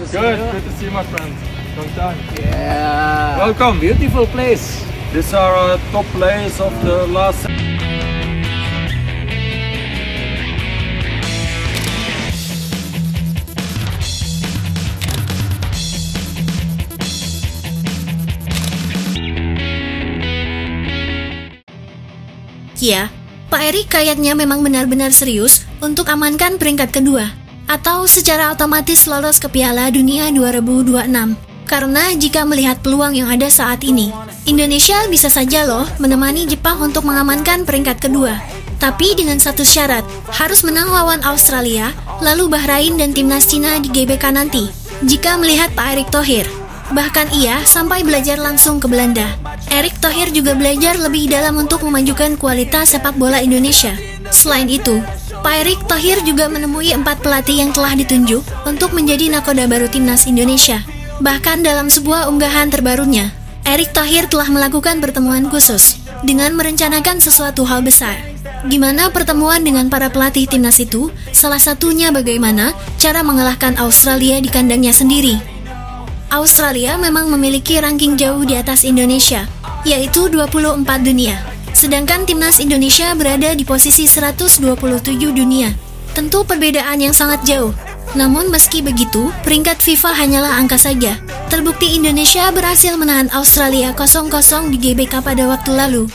Good to see you, my friend. Long time. Yeah. Welcome. Beautiful place. These are top players of the last. Ya, Pak Erik kayaknya memang benar-benar serius untuk amankan peringkat kedua, atau secara otomatis lolos ke Piala Dunia 2026. Karena jika melihat peluang yang ada saat ini, Indonesia bisa saja loh menemani Jepang untuk mengamankan peringkat kedua. Tapi dengan satu syarat, harus menang lawan Australia, lalu Bahrain dan timnas Cina di GBK nanti. Jika melihat Pak Erik Thohir, bahkan ia sampai belajar langsung ke Belanda. Erik Thohir juga belajar lebih dalam untuk memajukan kualitas sepak bola Indonesia. Selain itu, Pak Erik Thohir juga menemui 4 pelatih yang telah ditunjuk untuk menjadi nakoda baru timnas Indonesia. Bahkan dalam sebuah unggahan terbarunya, Erik Thohir telah melakukan pertemuan khusus dengan merencanakan sesuatu hal besar. Gimana pertemuan dengan para pelatih timnas itu? Salah satunya bagaimana cara mengalahkan Australia di kandangnya sendiri. Australia memang memiliki ranking jauh di atas Indonesia, yaitu 24 dunia. Sedangkan timnas Indonesia berada di posisi 127 dunia. Tentu perbedaan yang sangat jauh. Namun meski begitu, peringkat FIFA hanyalah angka saja. Terbukti Indonesia berhasil menahan Australia 0-0 di GBK pada waktu lalu.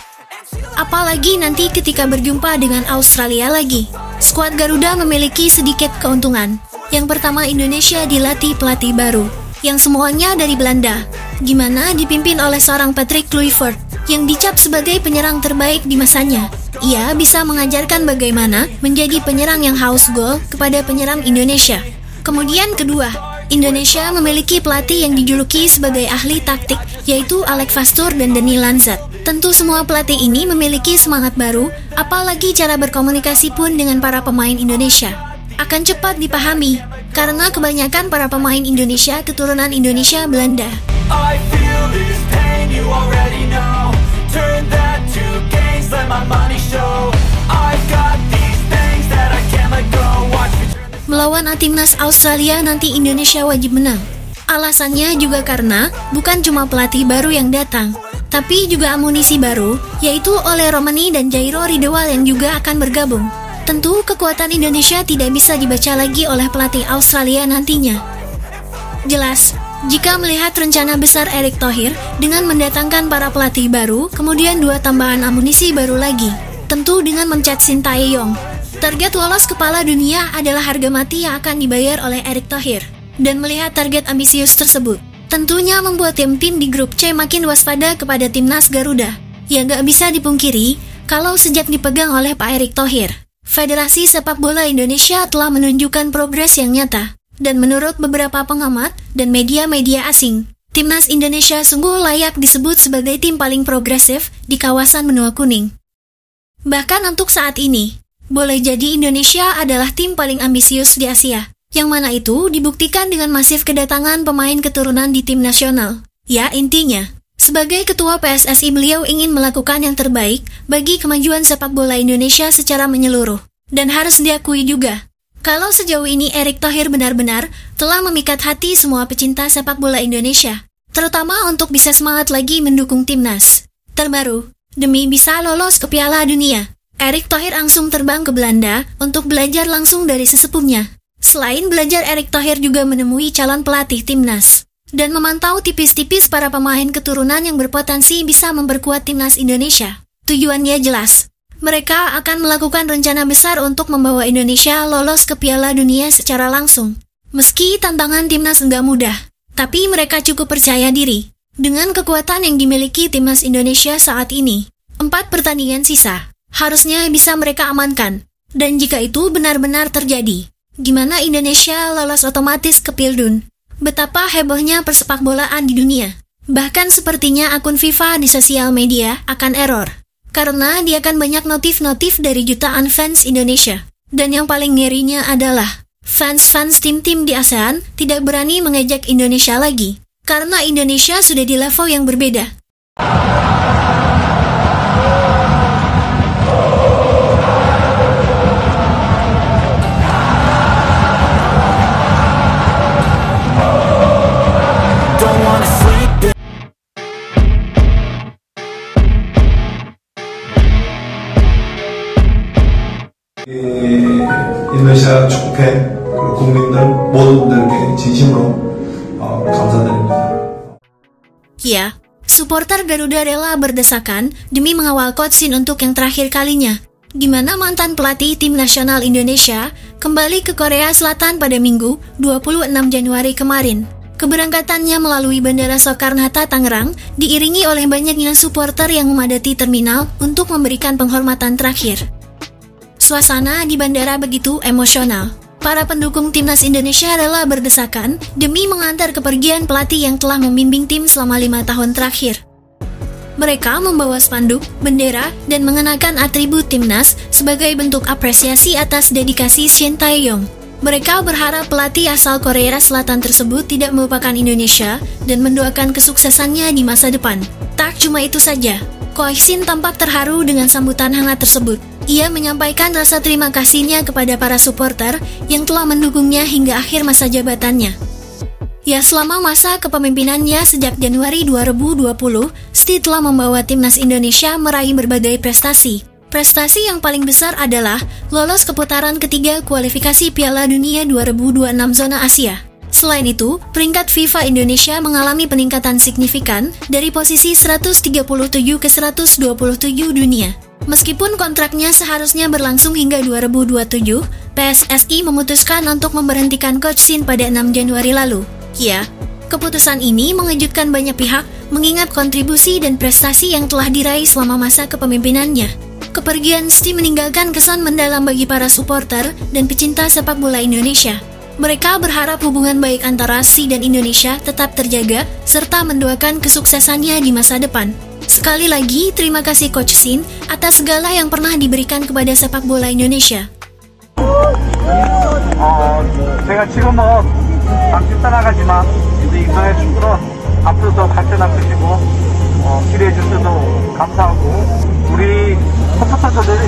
Apalagi nanti ketika berjumpa dengan Australia lagi. Skuad Garuda memiliki sedikit keuntungan. Yang pertama, Indonesia dilatih pelatih baru, yang semuanya dari Belanda. Gimana dipimpin oleh seorang Patrick Kluivert yang dicap sebagai penyerang terbaik di masanya. Ia bisa mengajarkan bagaimana menjadi penyerang yang haus gol kepada penyerang Indonesia. Kemudian kedua, Indonesia memiliki pelatih yang dijuluki sebagai ahli taktik, yaitu Alex Fastur dan Dani Lanzat. Tentu semua pelatih ini memiliki semangat baru, apalagi cara berkomunikasi pun dengan para pemain Indonesia akan cepat dipahami, karena kebanyakan para pemain Indonesia keturunan Indonesia Belanda. I feel this pain, you already know. Turn that to gains, let my money show. I've got these things that I can't let go. Watch me turn this. Melawan timnas Australia nanti Indonesia wajib menang. Alasannya juga karena bukan cuma pelatih baru yang datang, tapi juga amunisi baru, yaitu oleh Romani dan Jairo Ridewal yang juga akan bergabung. Tentu kekuatan Indonesia tidak bisa dibaca lagi oleh pelatih Australia nantinya. Jelas, jika melihat rencana besar Erik Thohir dengan mendatangkan para pelatih baru, kemudian 2 tambahan amunisi baru lagi, tentu dengan mencat Shin Tae-yong. Target lolos kepala dunia adalah harga mati yang akan dibayar oleh Erik Thohir. Dan melihat target ambisius tersebut, tentunya membuat tim-tim di grup C makin waspada kepada timnas Garuda. Ya gak bisa dipungkiri, kalau sejak dipegang oleh Pak Erik Thohir, Federasi Sepak Bola Indonesia telah menunjukkan progres yang nyata. Dan menurut beberapa pengamat dan media-media asing, timnas Indonesia sungguh layak disebut sebagai tim paling progresif di kawasan benua kuning. Bahkan untuk saat ini, boleh jadi Indonesia adalah tim paling ambisius di Asia, yang mana itu dibuktikan dengan masif kedatangan pemain keturunan di tim nasional. Ya, intinya, sebagai ketua PSSI beliau ingin melakukan yang terbaik bagi kemajuan sepak bola Indonesia secara menyeluruh. Dan harus diakui juga, kalau sejauh ini Erik Thohir benar-benar telah memikat hati semua pecinta sepak bola Indonesia, terutama untuk bisa semangat lagi mendukung timnas. Terbaru, demi bisa lolos ke Piala Dunia, Erik Thohir langsung terbang ke Belanda untuk belajar langsung dari sesepuhnya. Selain belajar, Erik Thohir juga menemui calon pelatih timnas dan memantau tipis-tipis para pemain keturunan yang berpotensi bisa memperkuat timnas Indonesia. Tujuannya jelas, mereka akan melakukan rencana besar untuk membawa Indonesia lolos ke Piala Dunia secara langsung. Meski tantangan timnas enggak mudah, tapi mereka cukup percaya diri dengan kekuatan yang dimiliki timnas Indonesia saat ini. 4 pertandingan sisa harusnya bisa mereka amankan. Dan jika itu benar-benar terjadi, gimana Indonesia lolos otomatis ke Pildun? Betapa hebohnya persepakbolaan di dunia. Bahkan sepertinya akun FIFA di sosial media akan error, karena dia akan banyak notif-notif dari jutaan fans Indonesia. Dan yang paling ngerinya adalah fans-fans tim-tim di ASEAN tidak berani mengejek Indonesia lagi, karena Indonesia sudah di level yang berbeda. 진심으로 감사드립니다. Ya, supporter Garuda rela berdesakan demi mengawal Coach Shin untuk yang terakhir kalinya. Gimana mantan pelatih tim nasional Indonesia kembali ke Korea Selatan pada Minggu 26 Januari kemarin. Keberangkatannya melalui Bandara Soekarno-Hatta Tangerang diiringi oleh banyaknya supporter yang memadati terminal untuk memberikan penghormatan terakhir. Suasana di bandara begitu emosional. Para pendukung timnas Indonesia rela berdesakan demi mengantar kepergian pelatih yang telah membimbing tim selama 5 tahun terakhir. Mereka membawa spanduk, bendera, dan mengenakan atribut timnas sebagai bentuk apresiasi atas dedikasi Shin Tae-yong. Mereka berharap pelatih asal Korea Selatan tersebut tidak melupakan Indonesia dan mendoakan kesuksesannya di masa depan. Tak cuma itu saja, Coach Shin tampak terharu dengan sambutan hangat tersebut. Ia menyampaikan rasa terima kasihnya kepada para supporter yang telah mendukungnya hingga akhir masa jabatannya. Ya, selama masa kepemimpinannya sejak Januari 2020, Sti telah membawa timnas Indonesia meraih berbagai prestasi. Prestasi yang paling besar adalah lolos ke putaran ketiga kualifikasi Piala Dunia 2026 zona Asia. Selain itu, peringkat FIFA Indonesia mengalami peningkatan signifikan dari posisi 137 ke 127 dunia. Meskipun kontraknya seharusnya berlangsung hingga 2027, PSSI memutuskan untuk memberhentikan Coach Shin pada 6 Januari lalu. Ya, keputusan ini mengejutkan banyak pihak mengingat kontribusi dan prestasi yang telah diraih selama masa kepemimpinannya. Kepergian Sti meninggalkan kesan mendalam bagi para supporter dan pecinta sepak bola Indonesia. Mereka berharap hubungan baik antara Sti dan Indonesia tetap terjaga serta mendoakan kesuksesannya di masa depan. Sekali lagi, terima kasih Coach Shin atas segala yang pernah diberikan kepada sepak bola Indonesia. 제가 지금은 당신 떠나가지만 우리 이번의 축구는 앞으로도 발전할 것이고 기대해 주셔도 감사하고 우리 서포터들이